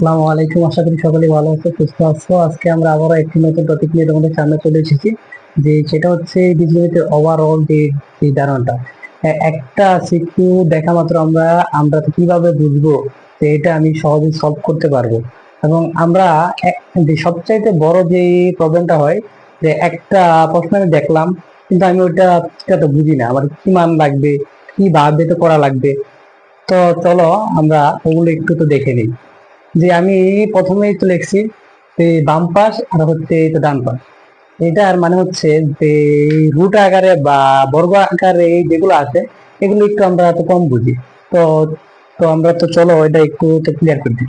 আসসালামু আলাইকুম। আশা করি সকলে ভালো আছো, সুস্থ আছো। আজকে আমরা আবারও একটি নতুন টপিক নিয়ে তোমাদের সামনে চলে এসেছি, যে সেটা হচ্ছে বীজগণিতের ওভারঅল যে ধারণাটা। একটা সিকিউ দেখা মাত্র আমরা আমরা তো কিভাবে বুঝবো যে এটা আমি সহজে সলভ করতে পারবো। এবং আমরা যে সবচাইতে বড় যে প্রবলেমটা হয়, যে একটা প্রশ্ন আমি দেখলাম কিন্তু আমি ওটা তো বুঝি না, আমার কি মান লাগবে, কিভাবে তো করা লাগবে। তো চলো আমরা ওগুলো একটু তো দেখে নিই। যে আমি প্রথমেই তো লিখছি যে বাম পাশ আর হচ্ছে তো ডান পাশ। এটার মানে হচ্ছে যে রুট আকারে বা বর্গ আকারে যেগুলো আছে এগুলো একটু আমরা তো কম বুঝি। তো তো আমরা তো চলো এটা একটু তো ক্লিয়ার করে দিই।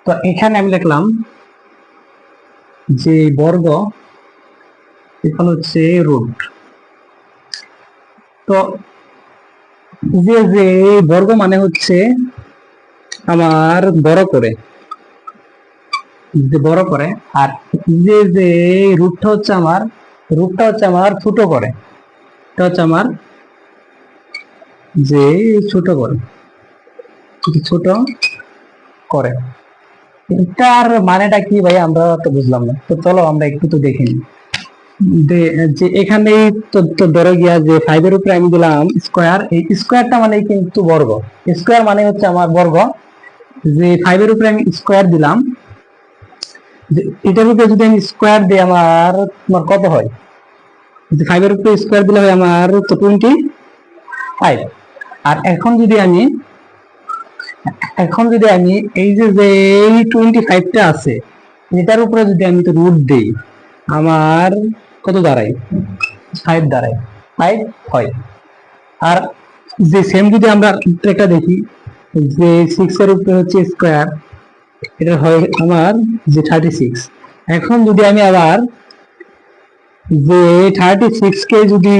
তো এখানে আমি লিখলাম যে বর্গ এখানে হচ্ছে রুট। তো যে যে বর্গ মানে হচ্ছে আমার বড় করে, যে বড় করে, আর যে যে রুটটা হচ্ছে আমার ছোট করে। এটা হচ্ছে আমার যে ছোট করে, ছোট করে। এটার মানেটা কি ভাই, আমরা তো বুঝলাম না। তো চলো আমরা একটু তো দেখে নিই। যে এখানে তো ধরো গিয়া যে 5 এর উপরে আমি দিলাম স্কোয়ার, এই স্কোয়ারটা মানে কিন্তু বর্গ। স্কোয়ার মানে হচ্ছে আমার বর্গ। যে 5 এর উপরে আমি স্কোয়ার দিলাম, যে এটার উপরে যদি আমি স্কোয়ার দিই আমার তোমার কত হয়? যে 5 এর উপরে স্কোয়ার দিলে হয় আমার তো 25। আর এখন যদি আমি এই যে এই 25টা আছে, এটার উপরে যদি আমি তো রুট দেই, আমার কত দাঁড়ায়? 5 দাঁড়ায়। 5 হয়। আর যে সেম যদি আমরা একটা দেখি, যে 6 এর উপরে হচ্ছে স্কোয়ার, এটা হয় আমার যে 36। এখন যদি আমি আবার যে 36 কে যদি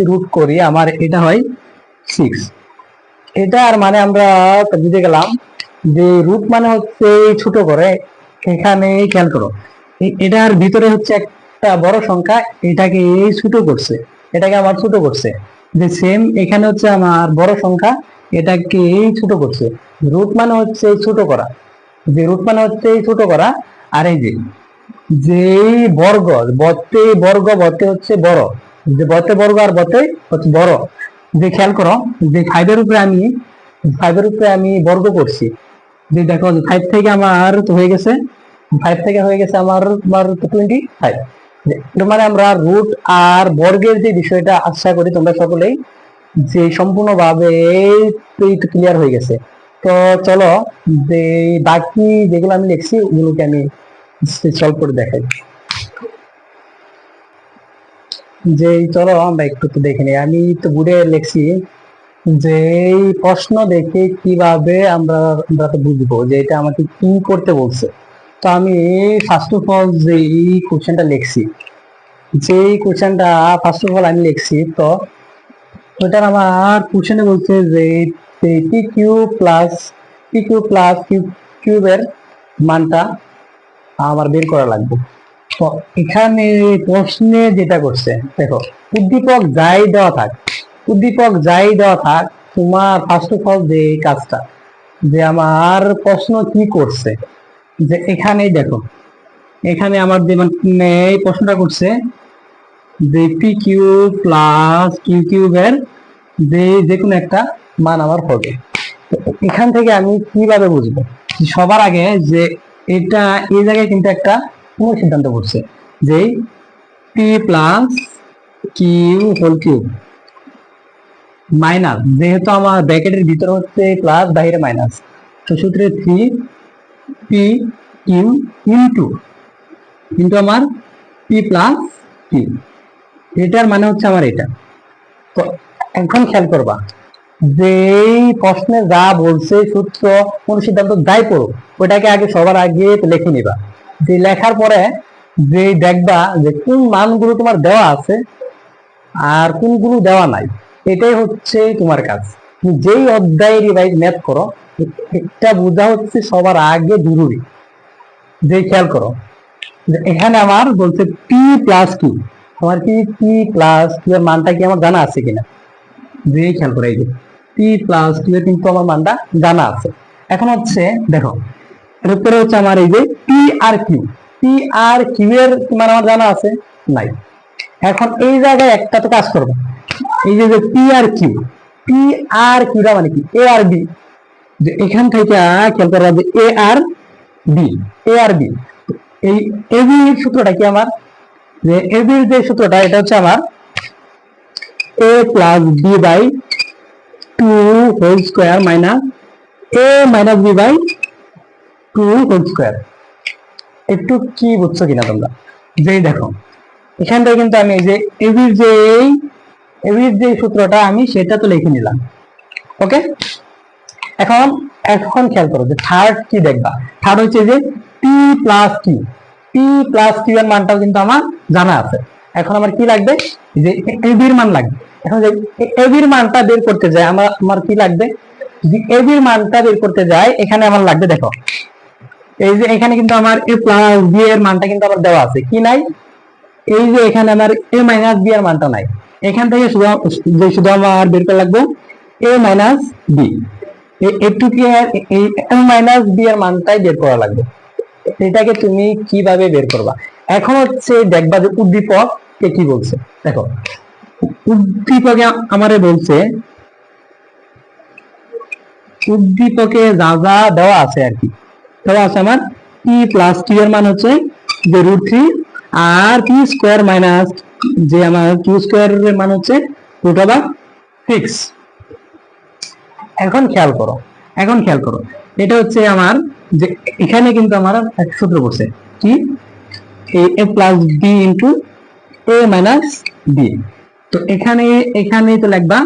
রুট করি আমার এটা হয় 6। এটা আর মানে আমরা বুঝে গেলাম যে রুট মানে হচ্ছে ছোট করে। এখানে খেয়াল করো, এটার ভিতরে হচ্ছে একটা বড় সংখ্যা, এটাকে ছোট করছে, এটাকে আমার ছোট করছে। যে সেম এখানে হচ্ছে আমার বড় সংখ্যা, এটাকে ছোট করছে। রুট মানে হচ্ছে ছোট করা, যে রুট মানে হচ্ছে ছোট করা। আর এই যে বর্গ, বর্তে হচ্ছে বড়, যে বর্তে বর্গ আর বর্তে হচ্ছে বড়। যে খেয়াল করো, যে 5 এর উপরে আমি বর্গ করছি, যে দেখো 5 থেকে আমার তো হয়ে গেছে, 5 থেকে হয়ে গেছে আমার তোমার 25। মানে আমরা রুট আর বর্গের যে বিষয়টা আশা করি তোমরা সকলেই যে সম্পূর্ণভাবে ক্লিয়ার হয়ে গেছে। তো চলো যে বাকি যেগুলো আমি লিখছি ওগুলোকে আমি সলভ করে দেখাই। যে চলো আমরা একটু তো দেখে নিই। আমি তো বোর্ডে লিখছি যে এই প্রশ্ন দেখে কিভাবে আমরা আমরা তো বুঝবো যে এটা আমাকে কি করতে বলছে। তো আমি ফার্স্ট অফ অল যে এই কোশ্চেনটা লিখছি, যে কোশ্চেনটা ফার্স্ট অফ অল আমি লিখছি, তো ওটার আমার কোশ্চেনে বলছে যে পি কিউ প্লাস কিউবের মানটা আমার বের করা লাগবে। তো এখানে প্রশ্নে যেটা করছে, দেখো উদ্দীপক যাই দেওয়া থাক, তোমার ফার্স্ট অফ অল যে কাজটা, যে আমার প্রশ্ন কি করছে, যে এখানেই দেখো, এখানে আমার যে মানে এই প্রশ্নটা করছে যে পি কিউ প্লাস কিউবের যে কোনো একটা মান আমার হবে। এখান থেকে আমি কিভাবে বুঝবো? সবার আগে যে এটা এই জায়গায় কিন্তু একটা কোনো সিদ্ধান্ত করছে, যে পি প্লাস কিউ মাইনাস, যেহেতু আমার ব্র্যাকেটের ভিতরে হচ্ছে প্লাস বাইরে মাইনাস, তো সূত্রে 3 পি ইনটু ইনটু আমার পি প্লাস কিউ। এটার মানে হচ্ছে আমার এটা। তো এখন খেয়াল করবা, যে প্রশ্নে যা বলছে সূত্র কোন সিদ্ধান্ত যাই পড়ো, ওটাকে আগে সবার আগে লিখে নিবা। যে লেখার পরে যে দেখবা যে কোন মানগুলো তোমার দেওয়া আছে আর কোনগুলো দেওয়া নাই, এটাই হচ্ছে তোমার কাজ। যেই অধ্যায় রিভাইজ ম্যাথ করো, এটা বোঝা হচ্ছে সবার আগে জরুরি। যে খেয়াল করো, এখানে আমার বলছে পি প্লাস কিউ, আমার কি পি প্লাস কিউ এর মানটা কি আমার জানা আছে কিনা? যে খেয়াল করে, এই যে পি প্লাস কিউ এর কিন্তু আমার মানটা জানা আছে। এখন হচ্ছে দেখো, এর উপরে হচ্ছে আমার এই যে P R Q, P R Q এর মান আমার জানা আছে নাই। এখন এই জায়গায় একটা তো কাজ করবো, এই যে P R Q, P R কিউটা মানে কি, এ আর বি। যে এখান থেকে খেয়াল করবা যে এ আর বি, এ আর বি, এই এবি সূত্রটা কি আমার, যে এবির যে সূত্রটা এটা হচ্ছে আমার A plus B by two whole square minus A minus B by two whole square. একটু কি বুঝছো কিনা তোমরা, যে দেখো এখান থেকে কিন্তু আমি এই যে এবির যে সূত্রটা আমি সেটা তো লিখে নিলাম। ওকে, এখন এখন খেয়াল করো যে থার্ড কি দেখবা, থার্ড হচ্ছে যে P plus Q, P plus Q এর মানটাও কিন্তু আমার জানা আছে। এখন আমার কি লাগবে, যে এবির মান লাগবে। এখন যে এবির মানটা বের করতে যায় আমার কি লাগবে, যদি এবির মানটা বের করতে যায় এখানে আমার লাগবে, দেখো এই যে এখানে কিন্তু আমার এ প্লাস বি এর মানটা কিন্তু আমার দেওয়া আছে, কি নাই, এই যে এখানে আমার এ মাইনাস বি এর মানটা নাই। এখান থেকে শুধু আমার বের করে লাগবে এ মাইনাস বি, একটু কি এই এ মাইনাস বি এর মানটাই বের করা লাগবে। এটাকে তুমি কিভাবে বের করবা, এখন হচ্ছে দেখবা যে উদ্দীপক কে কি বলছে। দেখো উদ্দীপকে আমারে বলছে, উদ্দীপকে যা যা দেওয়া আছে আর কি, দেওয়া আছে আমার পি প্লাস কিউ এর মান হচ্ছে যে রুট থ্রি, আর পি স্কোয়ার মাইনাস যে আমার কিউ স্কোয়ার এর মান হচ্ছে রুট ওভার সিক্স। এখন খেয়াল করো, এখন খেয়াল করো, এটা হচ্ছে আমার যে এখানে কিন্তু আমার এক সূত্র পড়ছে কি, A plus B into A minus B. তো এখানে এখানে তো লিখবা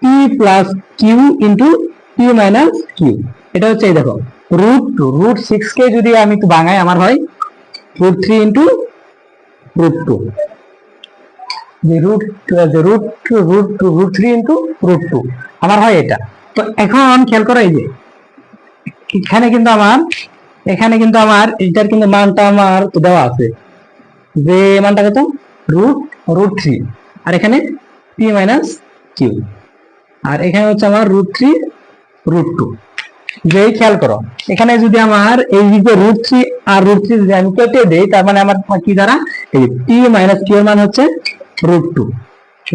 P plus Q into P minus Q. এটা হচ্ছে এই দেখো রুট টু, রুট সিক্স কে যদি আমি একটু বাঙাই আমার হয় root three into root two, যে root root three into root two আমার হয় এটা। তো এখন খেয়াল করো এই যে এখানে কিন্তু আমার, এখানে কিন্তু আমার এটার কিন্তু মানটা আমার তো দেওয়া আছে, যে মানটা কত রুট রুট থ্রি, আর এখানে পি মাইনাস কিউ, আর এখানে হচ্ছে আমার রুট থ্রি রুট টু। যে খেয়াল করো এখানে যদি আমার এই যে রুট থ্রি আর রুট থ্রি যদি আমি কেটে দেই, তার মানে আমার কি দ্বারা এই পি মাইনাস কিউ এর মান হচ্ছে রুট টু।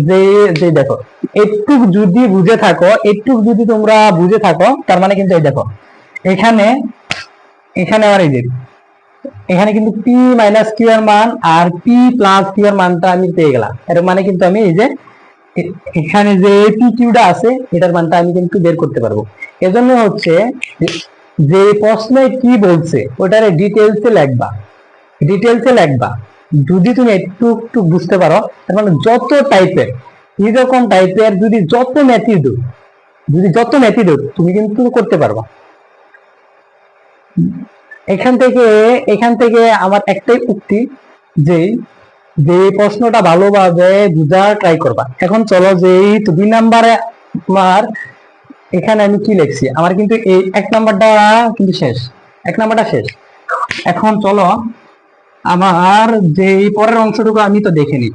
যে যে দেখো একটু যদি বুঝে থাকো, একটু যদি তোমরা বুঝে থাকো, তার মানে কিন্তু এই দেখো এখানে, এখানে আমার এই যে এখানে কিন্তু পি মাইনাস কিউ এর মান আর পি প্লাস কিউ এর মানটা আমি পেয়ে গেলাম। এর মানে কিন্তু আমি এই যে এখানে যে পি কিউটা আছে এটার মানটা আমি কিন্তু বের করতে পারবো। এজন্য হচ্ছে যে প্রশ্নে কি বলছে ওটারে ডিটেলসে লিখবা, ডিটেলসে লিখবা। যদি তুমি একটু একটু বুঝতে পারো, তার মানে যত টাইপের এরকম টাইপের যদি যত মেথড, যদি যত মেথড তুমি কিন্তু করতে পারবা। এখান থেকে আমার একটাই উক্তি, যে যে প্রশ্নটা ভালোভাবে বুঝার ট্রাই করবা। এখন চলো যে দুই নাম্বারে আমার এখানে আমি কি লিখছি, আমার কিন্তু এই এক নাম্বারটা কিন্তু শেষ, এক নাম্বারটা শেষ। এখন চলো আমার যে পরের অংশটুকু আমি তো দেখে নিই,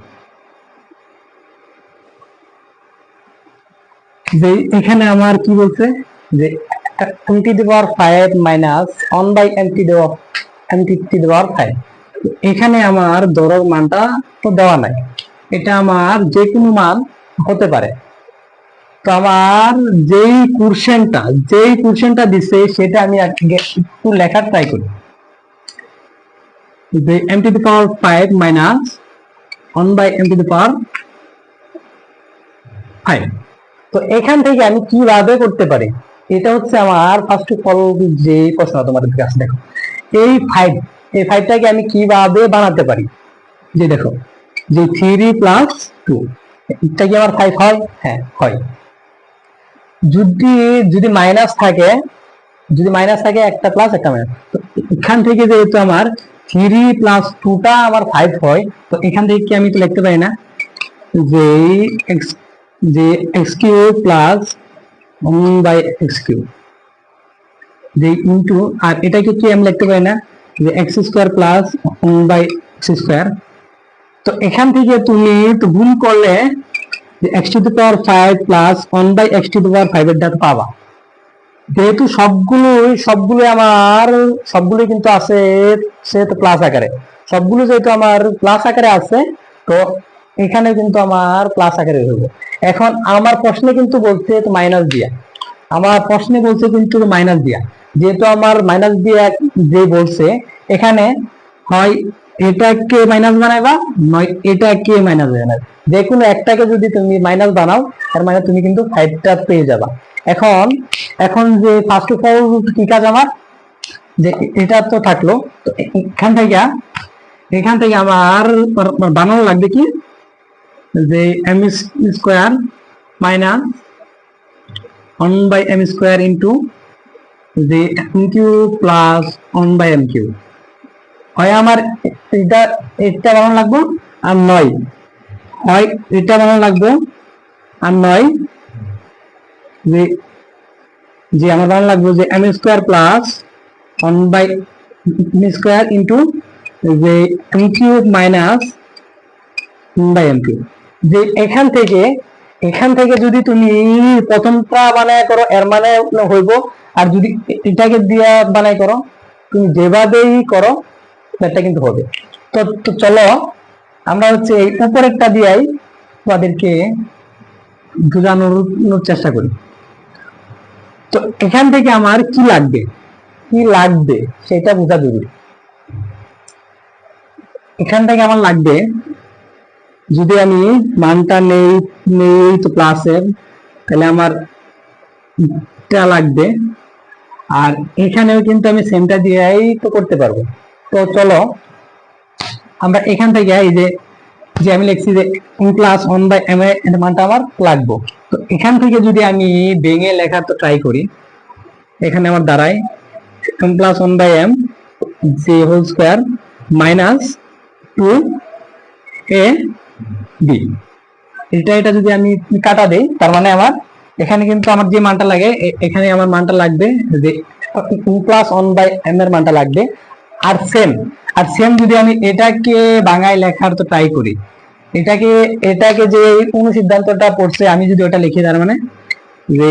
যে এখানে আমার কি বলছে, যে m to the power 5 minus 1 by m to the power 5। এখানে আমার দরজ মানটা তো দেওয়া নাই, এটা আমার যে কোনো মান হতে পারে। তো আমার যেই কোশ্চেনটা দিছে সেটা আমি একটু লেখার ট্রাই করি, যে m to the power 5 minus 1 by m to the power 5। তো এখান থেকে আমি কিভাবে করতে পারি, এটা হচ্ছে আমার ফার্স্ট অফ অল যে প্রশ্ন তোমাদের কাছে। দেখো এই ফাইভটাকে আমি কিভাবে বানাতে পারি, যে দেখো যে 3 প্লাস 2 এটা কি আমার 5 হয়, হ্যাঁ হয়। যদি যদি মাইনাস থাকে, যদি মাইনাস থাকে একটা প্লাস একটা মাইনাস, তো এখান থেকে যেহেতু আমার 3 প্লাস 2টা আমার 5 হয়, তো এখান থেকে কি আমি তো লিখতে পারি না যে x cube plus 1 by x cube, যে ইন্টু, আর এটাকে কি আমি লিখতে পারি না যে x square plus 1 by x square. তো এখান থেকে তুমি তো গুণ করলে যে x to the power 5 plus 1 by x to the power 5 এর ডাটা পাবা। যেহেতু সবগুলো আমার সবগুলো কিন্তু আছে সেহেতু প্লাস আকারে, সবগুলো যেহেতু আমার প্লাস আকারে আছে, তো এখানে কিন্তু আমার প্লাস আকারে হইব। এখন আমার প্রশ্নে কিন্তু বলছে মাইনাস দিয়া, আমার প্রশ্নে বলছে কিন্তু মাইনাস দিয়া, যেহেতু আমার মাইনাস দিয়া যে বলছে, এখানে হয় এটাকে মাইনাস বানাইবা, নয় এটাকে মাইনাস বানাইবা। যে কোনো একটাকে যদি তুমি মাইনাস বানাও, তার মানে তুমি কিন্তু 5টা পেয়ে যাবা। এখন এখন যে ফার্স্ট অফ অল কি কাজ আমার, যে এটা তো থাকলো, তো এখান থেকে আমার বানানো লাগবে কি, যে M square minus 1/m² into যে এম কিউ প্লাস 1/m3। হয় আমার এটা বানানো লাগবে, আর নয় হয় এটা বানানো লাগবে, আর নয় যে যে আমার বানানো লাগবে যে m² প্লাস 1/m² ইন্টু যে m³ মাইনাস 1/m3। যে এখান থেকে যদি তুমি প্রথমটা বানায় করো, এর মানে হইব, আর যদি এটাকে দিয়া বানাই করো, তুমি যেভাবেই করো সেটা কিন্তু হবে। তো চলো আমরা হচ্ছে এই উপরেরটা দিয়াই তোমাদেরকে বোঝানোর চেষ্টা করি। তো এখান থেকে আমার কি লাগবে সেটা বোঝা জরুরি। এখান থেকে আমার লাগবে, যদি আমি মানটা নেই তো প্লাসের, তাহলে আমার এটা লাগবে, আর এখানেও কিন্তু আমি সেমটা দিয়েই তো করতে পারবো। তো চলো আমরা এখান থেকে এই যে আমি লিখছি যে m+1/m এর মানটা আমার লাগবে। তো এখান থেকে যদি আমি ভেঙে লেখার তো ট্রাই করি, এখানে আমার দাঁড়ায় m+1/m যে হোল স্কোয়ার মাইনাস 2ab। এটা যদি আমি কাটা দেই, তার মানে আমার এখানে কিন্তু আমার যে মানটা লাগে, এখানে আমার মানটা লাগবে যে m+1/m এর মানটা লাগবে। আর সেম যদি আমি এটাকে বাংলায় লেখার তো ট্রাই করি, এটাকে যে অনুসিদ্ধান্তটা পড়ছে আমি যদি ওটা লিখি, তার মানে যে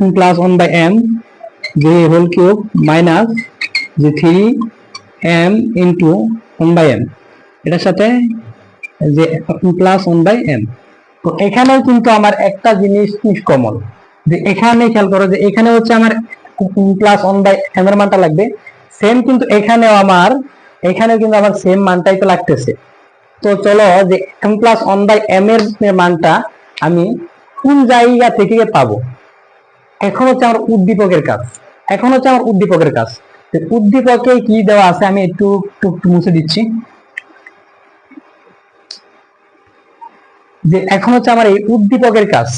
m+1/m যে হোল কিউব মাইনাস যে 3m ইন্টু 1/m, এটার সাথে যে m+1/m। তো এখানেও কিন্তু আমার একটা জিনিস কমন, যে এখানে খেয়াল করো যে এখানে হচ্ছে আমার m+1/m এর মানটা লাগবে, সেম কিন্তু এখানেও কিন্তু আমার সেম মানটাই তো লাগতেছে। তো চলো যে m+1/m এর মানটা আমি কোন জায়গা থেকে পাবো, এখন হচ্ছে আমার উদ্দীপকের কাজ। উদ্দীপকে কি দেওয়া আছে আমি একটু মুছে দিচ্ছি। যে এখন হচ্ছে আমার এই উদ্দীপকের কাজ,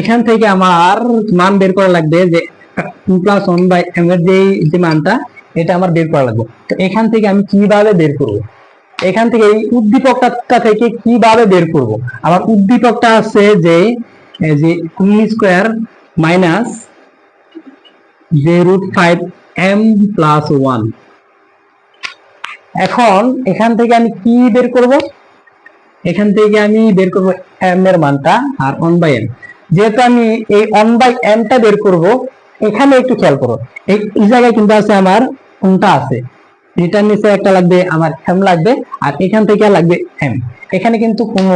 এখান থেকে আমার মান বের করা লাগবে, যে m+1/m এর যে মানটা, এটা আমার বের করা লাগবে। তো এখান থেকে আমি কিভাবে বের করব, এখান থেকে এই উদ্দীপকটা থেকে কিভাবে বের করব, আমার উদ্দীপকটা আছে যে m² মাইনাস যে √5m+1। এখন এখান থেকে আমি কি বের করব, এখান থেকে আমি বের করব m এর মানটা আর 1/m। যেহেতু আমি এই 1/m টা বের করব, এখানে একটু খেয়াল করো, এই জায়গায় কিন্তু আছে আমার কোনটা আছে, এটার নিচে একটা লাগবে আমার m লাগবে, আর এখান থেকে লাগবে m। এখানে কিন্তু কোনো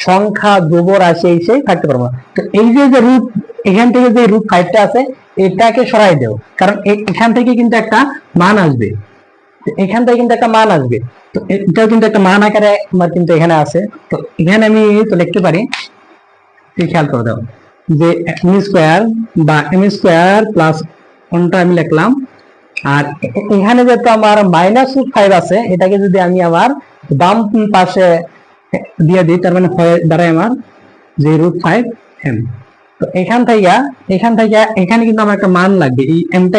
সংখ্যা ধ্রুব রাশি এসে থাকতে পারবো না। তো এই যে রুট, এখান থেকে যে √5টা আছে, এটাকে সরাই দেও, কারণ এখান থেকে কিন্তু একটা মান আসবে, এখান থেকে কিন্তু একটা মান আসবে। তো এটাও কিন্তু একটা মান আকারে আমার কিন্তু এখানে আছে। তো এখানে আমি তো লিখতে পারি, খেয়াল করে দাও, যে m² বা m² প্লাস 1টা আমি লিখলাম, আর এখানে যেহেতু আমার -5 আছে, এটাকে যদি আমি আমার বাম পাশে দিয়ে দিই, তার মানে দাঁড়ায় আমার যে √5m। তো এখান থেকে এখানে কিন্তু আমার একটা মান লাগবে, এই mটা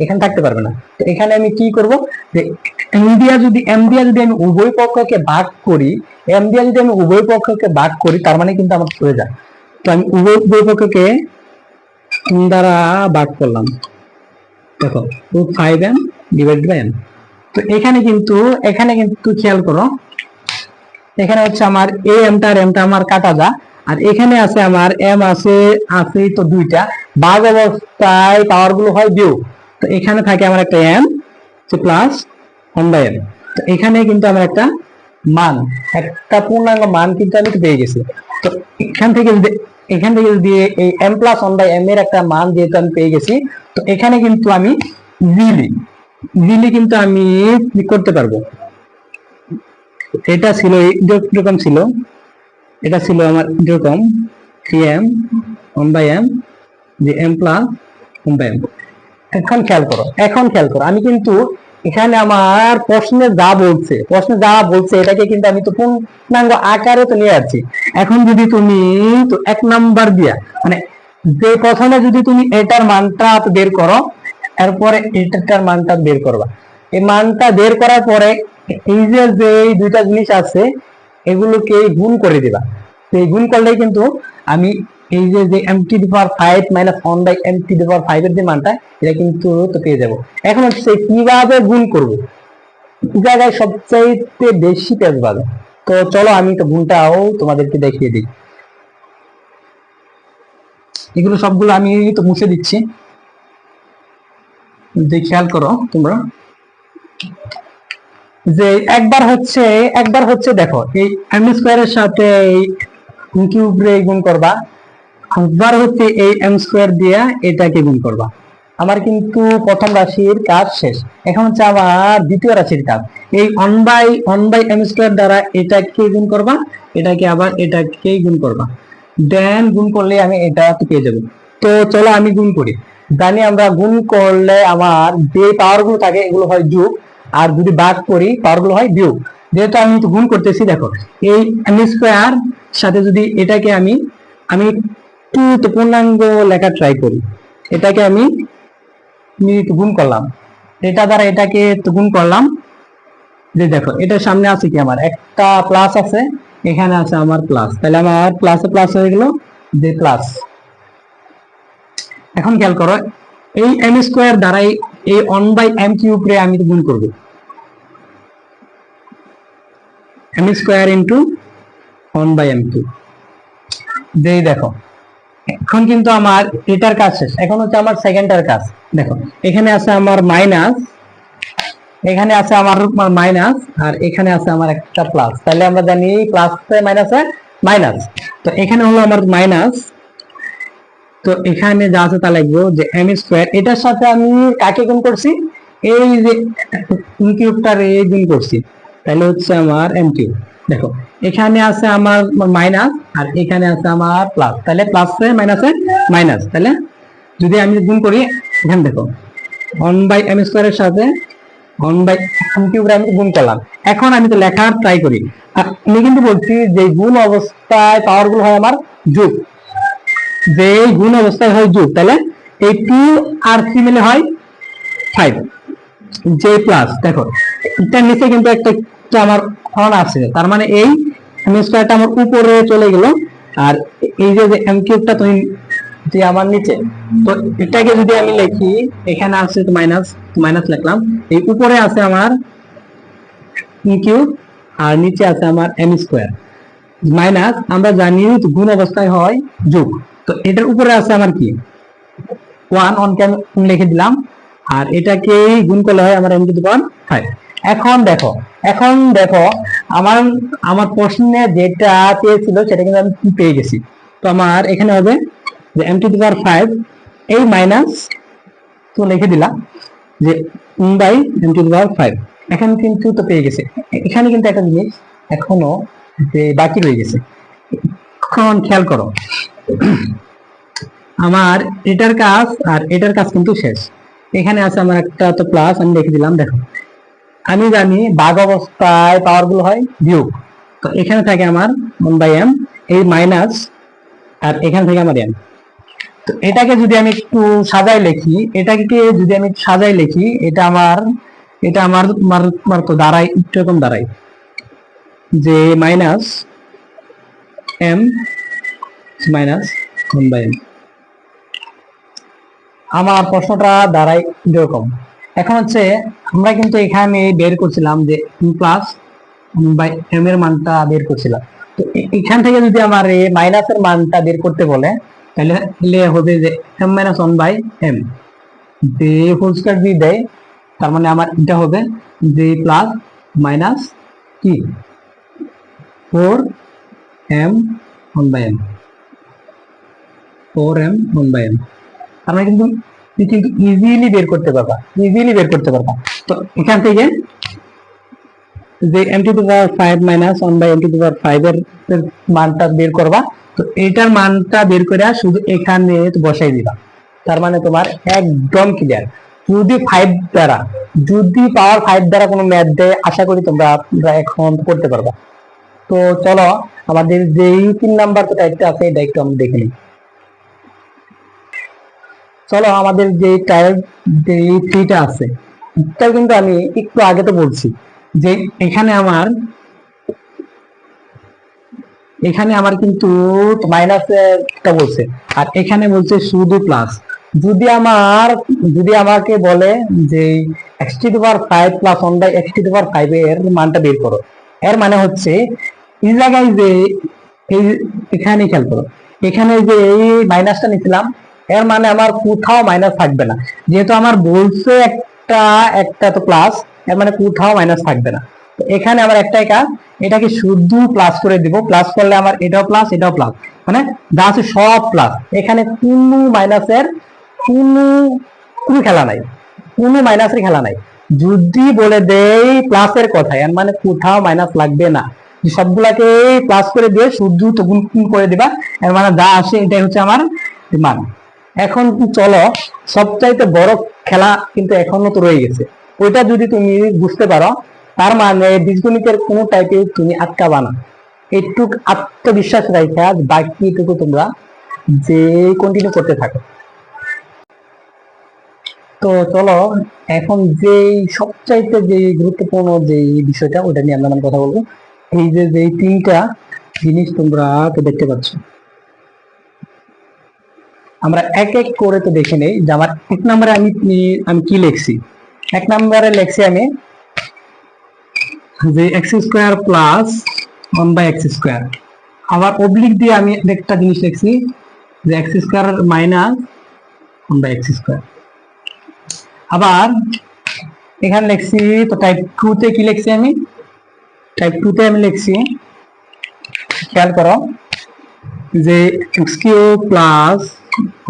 এখানে থাকতে পারবে না। তো এখানে আমি কি করব, যে m দিয়া যদি আমি উভয় পক্ষকে ভাগ করি, তার মানে কিন্তু আমার হয়ে যায়। তো আমি উভয় পক্ষকে দ্বারা ভাগ করলাম, দেখো √5m ডিভাইডেড বাই m। তো এখানে কিন্তু খেয়াল করো, এখানে হচ্ছে আমার এই এমটা আর এমটা আমার কাটা যা, আর এখানে আছে আমার এম আছে আছে তো দুইটা, ভাগ অবস্থায় পাওয়ার গুলো হয় বিয়োগ, তো এখানে থাকে আমার একটা এম প্লাস 1/m। তো এখানে কিন্তু আমার একটা মান, একটা পূর্ণাঙ্গ মান কিন্তু আমি পেয়ে গেছি। তো এখান থেকে যদি এই m প্লাস 1/m এর একটা মান যেহেতু আমি পেয়ে গেছি, তো এখানে কিন্তু আমি ইজিলি কিন্তু আমি কি করতে পারবো। এটা ছিল এরকম ছিল, এটা ছিল আমার এরকম 3m 1/m যে m প্লাস 1/m। এখন খেয়াল করো, আমি কিন্তু এখানে আমার প্রশ্নে যা বলছে এটাকে কিন্তু আমি তো পূর্ণাঙ্গ আকারে তো নিয়ে যাচ্ছি। এখন যদি তুমি তো 1 নাম্বার দিয়া মানে যে প্রথমে যদি তুমি এটার মানটা বের করো, এরপরে এটার মানটা বের করবা, এই মানটা বের করার পরে এই যে দুইটা জিনিস আছে এগুলোকে গুণ করে দিবা। এই গুণ করলেই কিন্তু আমি এই যে m⁵ মাইনাস 1/m⁵ এর যে মানটা এটা কিন্তু তো পেয়ে যাব। এখন হচ্ছে কিভাবে গুণ করব, এই জায়গায় সবচাইতে বেশি পেজ পাবে। তো চলো আমি তো গুণটাও তোমাদেরকে দেখিয়ে দিই। এগুলো সবগুলো আমি তো মুছে দিচ্ছি, যে খেয়াল করো তোমরা যে একবার হচ্ছে দেখো এই m স্কয়ারের সাথে এই কিউব রে গুণ করবা, একবার হচ্ছে এই m স্কয়ার দিয়া এটাকে গুণ করবা। আমার কিন্তু প্রথম রাশির কাজ শেষ, এখন হচ্ছে আমার দ্বিতীয় রাশির কাজ। এই 1/m স্কয়ার দ্বারা এটাকে গুণ করবা, এটাকে আবার এটাকে গুণ করবা, দেন গুণ করলে আমি এটা পেয়ে যাব। তো চলো আমি গুণ করি। জানি আমরা গুণ করলে আমার যে পাওয়ার গুলো থাকে এগুলো হয় যোগ, আর যদি ভাগ করি পাওয়ার গুলো হয় বিয়োগ। যেহেতু আমি তো গুণ করতেছি, দেখো এই m স্কয়ার সাথে যদি এটাকে আমি আমি একটু তো পূর্ণাঙ্গ লেখা ট্রাই করি, এটাকে আমি গুণ করলাম, এটা দ্বারা এটাকে তো গুণ করলাম। যে দেখো এটার সামনে আছে কি আমার একটা প্লাস আছে, এখানে আছে আমার প্লাস, তাহলে আমার প্লাসে প্লাস হয়ে গেল যে প্লাস। এখন খেয়াল করো এই m স্কয়ার দ্বারাই এই 1/m³ রে আমি গুণ করব, m স্কয়ার ইনটু 1/m³। যেই দেখো এখন কিন্তু আমার এটার কাজ শেষ, এখন হচ্ছে আমার সেকেন্ডের কাজ। দেখো এখানে আছে আমার মাইনাস, এখানে আছে আমার মাইনাস, আর এখানে আছে আমার একটা প্লাস। তাহলে আমরা জানি প্লাস মাইনাসে মাইনাস, তো এখানে হলো আমার মাইনাস। তো এখানে যা আছে তা লিখবো যে m স্কয়ার, এটার সাথে আমি কাকে গুণ করছি, এই যে কিউবটার এই গুণ করছি, তাহলে হচ্ছে আমার m³। দেখো এখানে আছে আমার মাইনাস, আর এখানে আছে আমার প্লাস, তাহলে প্লাসে মাইনাসে মাইনাস। তাহলে যদি আমি গুণ করি, এখানে দেখো 1/m স্কয়ারের সাথে 1/m³ আমি গুণ করলাম। এখন আমি তো লেখার ট্রাই করি, আমি কিন্তু বলছি যে গুণ অবস্থায় পাওয়ার গুলো হয় আমার যোগ, যে গুণ অবস্থায় হয় যোগ, তাহলে এই 2 আর 3 মিলে হয় 5, যে প্লাস। দেখো এটার নিচে কিন্তু একটা আমার হরণ আছে, তার মানে এই m স্কয়ারটা আমার উপরে চলে গেল, আর এই যে m³ তুমি যে আমার নিচে, তো এটাকে যদি আমি লিখি, এখানে আছে তো মাইনাস, মাইনাস লিখলাম, এই উপরে আছে আমার কিউব আর নিচে আছে আমার m স্কয়ার মাইনাস, আমরা জানি গুণ অবস্থায় হয় যোগ, তো এটার উপরে আছে আমার কি 1 কে আমি লিখে দিলাম, আর এটাকে গুণ করলে হয় আমার m⁵। এখন দেখো আমার আমার প্রশ্নে যেটা পেয়েছিল সেটা কিন্তু আমি পেয়ে গেছি। তো আমার এখানে হবে যে m⁵, এই মাইনাস তো লিখে দিলাম যে 1/m⁵। এখন কিন্তু তো পেয়ে গেছে। এখানে কিন্তু একটা জিনিস এখনো যে বাকি রয়ে গেছে, এখন খেয়াল করো আমার এটার কাজ আর এটার কাজ কিন্তু শেষ। এখানে আছে আমার একটা তো প্লাস, আমি লিখে দিলাম। দেখো আমি জানি ভাগ অবস্থায় পাওয়ার গুলো হয় বিয়োগ, তো এখানে থাকে আমার 1/m, এই মাইনাস, আর এখানে থেকে আমার m। তো এটাকে যদি আমি একটু সাজাই লিখি, এটা আমার তো দাঁড়ায় একটু এরকম দাঁড়ায় যে মাইনাস m মাইনাস 1/m। আমার প্রশ্নটা দাঁড়ায় এরকম। এখন হচ্ছে আমরা কিন্তু এখানে বের করছিলাম যে প্লাস m এর মানটা বের করছিলাম, তো এখান থেকে যদি আমার এই মাইনাসের মানটা বের করতে বলে, তাহলে হবে যে m minus one by M, যে হোল স্কয়ার যদি দেয়, তার মানে আমার এটা হবে যে প্লাস মাইনাস কি 4m 1 by m, 4m 1 by m। আমরা কিন্তু ইজিলি বের করতে পারবা, ইজিলি বের করতে পারবা। তো এখান থেকে যে m to the power 5 minus 1 by m to the power 5 এর মানটা বের করবা। তো এটার মানটা বের করে শুধু এখানে বসাই দিবা, তার মানে তোমার একদম ক্লিয়ার। যদি 5 দ্বারা, যদি পাওয়ার 5 দ্বারা কোনো ম্যাথ দেয়, আশা করি তোমরা এখন করতে পারবা। তো চলো আমাদের যেই 3 নাম্বার টাইপটা আছে এটা একটু আমরা দেখে নিই। চলো আমাদের যে টাইপ যে 3টা আছে, এটা কিন্তু আমি একটু আগে তো বলছি যে এখানে আমার কিন্তু মাইনাস একটা বলছে, আর এখানে বলছে শুধু প্লাস। যদি আমাকে বলে যে x to the power 5 plus 1 by x to the power 5 এর মানটা বের করো, এর মানে হচ্ছে এই জায়গায় যে এই এখানে খেয়াল করো, এখানে যে এই মাইনাসটা নিছিলাম, এর মানে আমার কোথাও মাইনাস থাকবে না, যেহেতু আমার বলছে একটা তো প্লাস, এর মানে কোথাও মাইনাস থাকবে না। তো এখানে আমার একটাই কাজ, এটাকে শুধু প্লাস করে দিব, প্লাস করলে আমার এটাও প্লাস এটাও প্লাস, মানে যা আছে সব প্লাস। এখানে কোনো মাইনাসের কোনো কোনো খেলা নাই, কোনো মাইনাসের খেলা নাই। যদি বলে দেই প্লাসের কথা, এর মানে কোথাও মাইনাস লাগবে না, সবগুলাকে প্লাস করে দিয়ে শুদ্ধ তো গুণ করে দিবা, এর মানে যা আসে এটাই হচ্ছে আমার মান। এখন চলো সবচাইতে বড় খেলা কিন্তু এখনো তো রয়ে গেছে, ওইটা যদি তুমি বুঝতে পারো, তার মানে বীজগণিতের কোনো টাইপে তুমি আটকাবা না। একটু আত্মবিশ্বাস রাখা বাকিটুকু তোমরা যে কন্টিনিউ করতে থাকো। তো চলো এখন যে সবচাইতে যে গুরুত্বপূর্ণ যে বিষয়টা, ওটা নিয়ে আমরা কথা বলবো। এই যে 3টা জিনিস তোমরা তো দেখতে পাচ্ছ, আমরা এক এক করে তো দেখে নেই। যে আমার 1 নম্বরে আমি কি লিখছি, 1 নম্বরে লিখছি আমি যে x square plus 1 by x square. আবার অবলিক দিয়ে আমি একটা জিনিস লিখছি যে x square minus 1 by x square. আবার এখানে লিখছি, তো টাইপ 2 তে কি লিখছি আমি, টাইপ 2 তে আমি লিখছি, খেয়াল করো যে x cube plus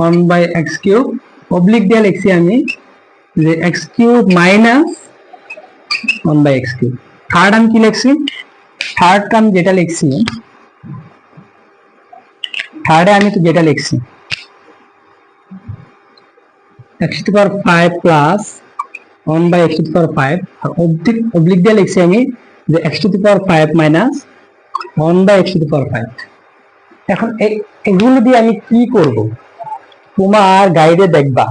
1 by x cube, oblique দিয়ে লিখছি আমি যে x cube minus 1 by x cube. Third আমি কি লিখছি, থার্ড আমি যেটা লিখছি, থার্ডে আমি তো যেটা লিখছি x to the power 5 plus 1 by x to the power 5, আর অবলিক দিয়ে লিখছি আমি যে x to the power 5 minus 1 by x to the power 5। এখন এগুলো দিয়ে আমি কি করব, তোমার গাইডে দেখবা,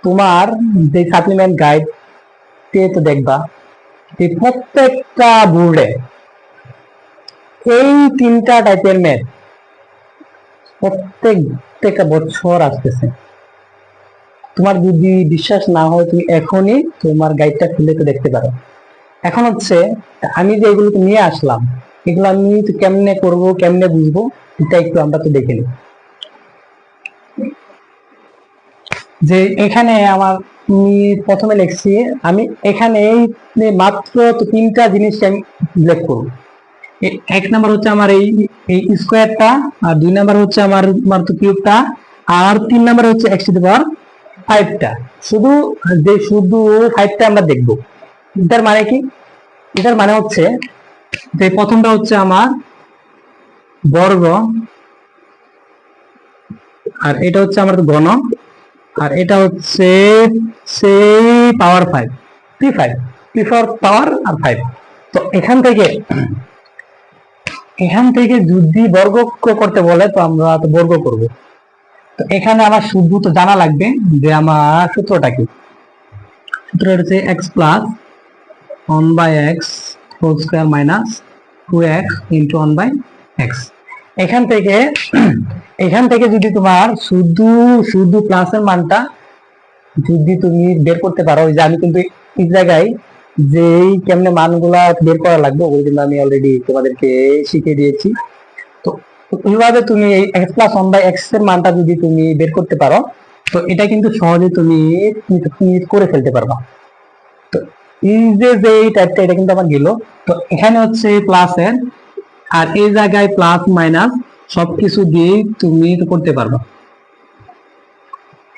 তোমার যে সাপ্লিমেন্ট গাইড তো দেখবা যে প্রত্যেকটা বোর্ডে এই 3টা টাইপের ম্যাথ প্রত্যেকটা বছর আসতেছে। তোমার যদি বিশ্বাস না হয়, তুমি এখনই তোমার গাইডটা খুলে তো দেখতে পারো। এখন হচ্ছে আমি যে এগুলো নিয়ে আসলাম, এগুলো আমি তো কেমনে করব, কেমনে বুঝবো, এটা একটু আমরা তো দেখে নিই। যে এখানে আমার প্রথমে লিখছি আমি, এখানে মাত্র তো 3টা জিনিস আমি উল্লেখ করব। 1 নাম্বার হচ্ছে আমার এই স্কয়ারটা, আর 2 নাম্বার হচ্ছে আমার তো কিউবটা, আর 3 নাম্বার হচ্ছে x টু দি পাওয়ার 5টা। শুধু 5টা আমরা দেখব। এটার মানে কি, এটার মানে হচ্ছে যে প্রথমটা হচ্ছে আমার বর্গ, আর এটা হচ্ছে আমার ঘন, আর এটা হচ্ছে সেই পাওয়ার 5, পি ফর পাওয়ার আর 5। তো এখান থেকে যদি বর্গ করতে বলে, তো আমরা তো বর্গ করব। তো এখানে আমার শুধু তো জানা লাগবে যে আমার সূত্রটা কি। সূত্রটা হচ্ছে x plus 1 by x whole square minus 2x into 1 by x। এখান থেকে যদি তোমার শুধু প্লাসের মানটা যদি তুমি বের করতে পারো, যে আমি কিন্তু এই জায়গায় যেই কেমনে মানগুলা বের করা লাগবে ওগুলো কিন্তু আমি অলরেডি তোমাদেরকে শিখিয়ে দিয়েছি। তো এইভাবে তুমি এই X plus one by X এর মানটা যদি তুমি বের করতে পারো, তো এটা কিন্তু সহজে তুমি করে ফেলতে পারবা। তো এই যে এই টাইপটা এটা কিন্তু আমার গেল। তো এখানে হচ্ছে প্লাস এর, আর এই জায়গায় প্লাস মাইনাস সবকিছু দিয়ে তুমি করতে পারবা।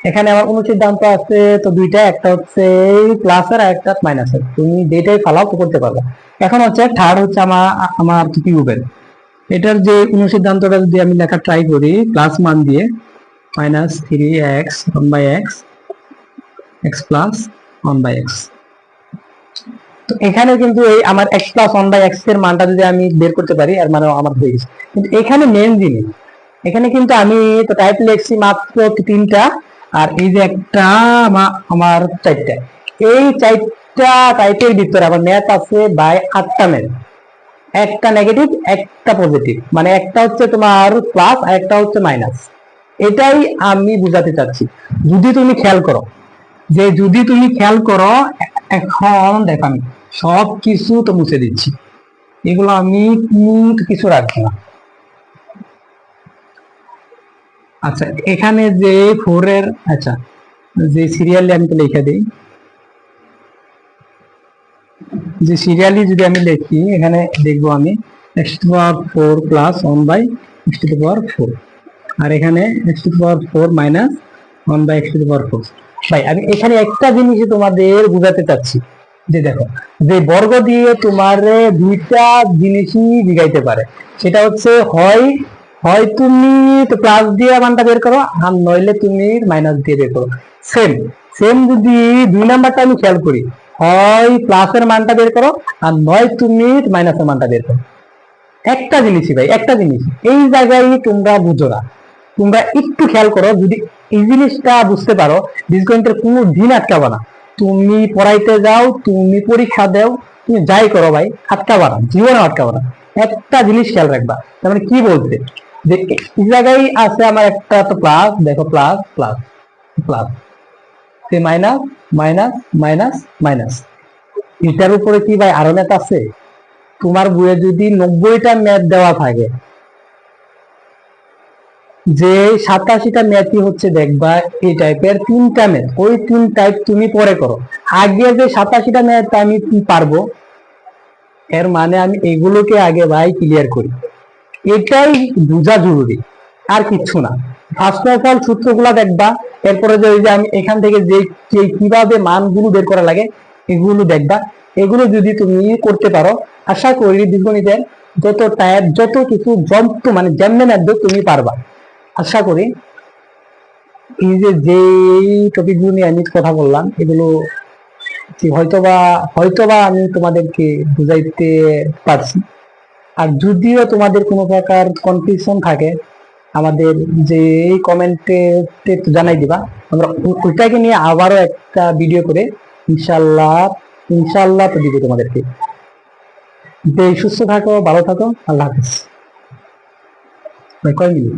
এখানে আমার অনুসিদ্ধান্ত আছে তো দুইটা, একটা হচ্ছে প্লাস এর আর একটা মাইনাস এর, তুমি যেটাই ফালাও তো করতে পারবা। এখন হচ্ছে থার্ড হচ্ছে আমার আমার কিউবের, এটার যে অনুসিদ্ধান্তটা যদি আমি লেখা ট্রাই করি, প্লাস মান দিয়ে minus 3x 1/x x plus 1/x। তো এখানে কিন্তু এই আমার x প্লাস 1/x এর মানটা যদি আমি বের করতে পারি আর মানে আমার হয়ে গেছে। কিন্তু এখানে মেন জিনিস, এখানে কিন্তু আমি তো টাইপ লিখছি মাত্র তিনটা, আর এই যে একটা আমার চারটা। এই চারটা টাইপের ভিতরে আমার ম্যাথ আছে বাই 8টা ম্যাথ, একটা নেগেটিভ একটা পজিটিভ, মানে একটা হচ্ছে তোমার প্লাস আর একটা হচ্ছে মাইনাস। এটাই আমি বুঝাতে চাচ্ছি। যদি তুমি খেয়াল করো, এখন দেখো আমি সব কিছু তো মুছে দিচ্ছি, এগুলো আমি কিছু রাখবো না। আচ্ছা এখানে যে 4 এর, আচ্ছা যে সিরিয়ালি আমি তো লিখে দিই, যে সিরিয়ালি যদি আমি লিখি এখানে দেখবো আমি x to the power 4 plus 1 by x to the power 4, আর এখানে x to the power 4 minus 1 by x to the power 4। ভাই আমি এখানে একটা জিনিসই তোমাদের বুঝাতে চাচ্ছি, যে দেখো যে বর্গ দিয়ে তোমার দুইটা জিনিসই বিগাইতে পারে, সেটা হচ্ছে হয় হয় তুমি তো প্লাস দিয়ে মানটা বের করো, আর নইলে তুমি মাইনাস দিয়ে বের করো। সেম সেম যদি 2 নাম্বারটা আমি খেয়াল করি, হয় প্লাসের মানটা বের করো আর নয় তুমি মাইনাসের মানটা বের করো। একটা জিনিসই ভাই, একটা জিনিস এই জায়গায় তোমরা বুঝো না, তোমরা একটু খেয়াল করো, যদি এই জিনিসটা বুঝতে পারো বীজগণিতের কোনো দিন আটকাবা না। তুমি পড়াইতে যাও, তুমি পরীক্ষা দাও, তুমি যাই করো ভাই, আটকাবা না, জীবনে আটকাবা না। একটা জিনিস খেয়াল রাখবা, তার মানে কি বলতে, যে এই জায়গায় আছে আমার একটা তো প্লাস, দেখো প্লাস প্লাস প্লাস, সে মাইনাস মাইনাস মাইনাস মাইনাস, এটার উপরে কি ভাই আরো ম্যাথ আছে? তোমার বইয়ে যদি 90টা ম্যাথ দেওয়া থাকে, যে 87টা ম্যাথই হচ্ছে দেখবা এই টাইপের 3টা ম্যাথ, ওই 3 টাইপ তুমি পরে করো। আগে যে 87টা ম্যাথ আমি পারবো, এর মানে আমি এগুলোকে আগে ভাই ক্লিয়ার করি, এটাই বোঝা জরুরি, আর কিচ্ছু না। ফার্স্ট অফ অল সূত্রগুলা দেখবা, এরপরে যে ওই যে আমি এখান থেকে যে কিভাবে মানগুলো বের করা লাগে এগুলো দেখবা। এগুলো যদি তুমি করতে পারো, আশা করি বীজগণিতের যত টাইপ যত কিছু যন্ত্র মানে যেমন তুমি পারবা। আশা করি এই যে টপিকগুলো নিয়ে আমি কথা বললাম, এগুলো হয়তোবা আমি তোমাদেরকে বুঝাইতে পারছি। আর যদিও তোমাদের কোনো প্রকার কনফিউশন থাকে, আমাদের যে এই কমেন্টে জানাই দিবা, আমরা ওইটাকে নিয়ে আবারও একটা ভিডিও করে ইনশাল্লাহ ইনশাল্লাহ তো দিব তোমাদেরকে। সুস্থ থাকো, ভালো থাকো, আল্লাহ হাফিজ। কয় মিনিট?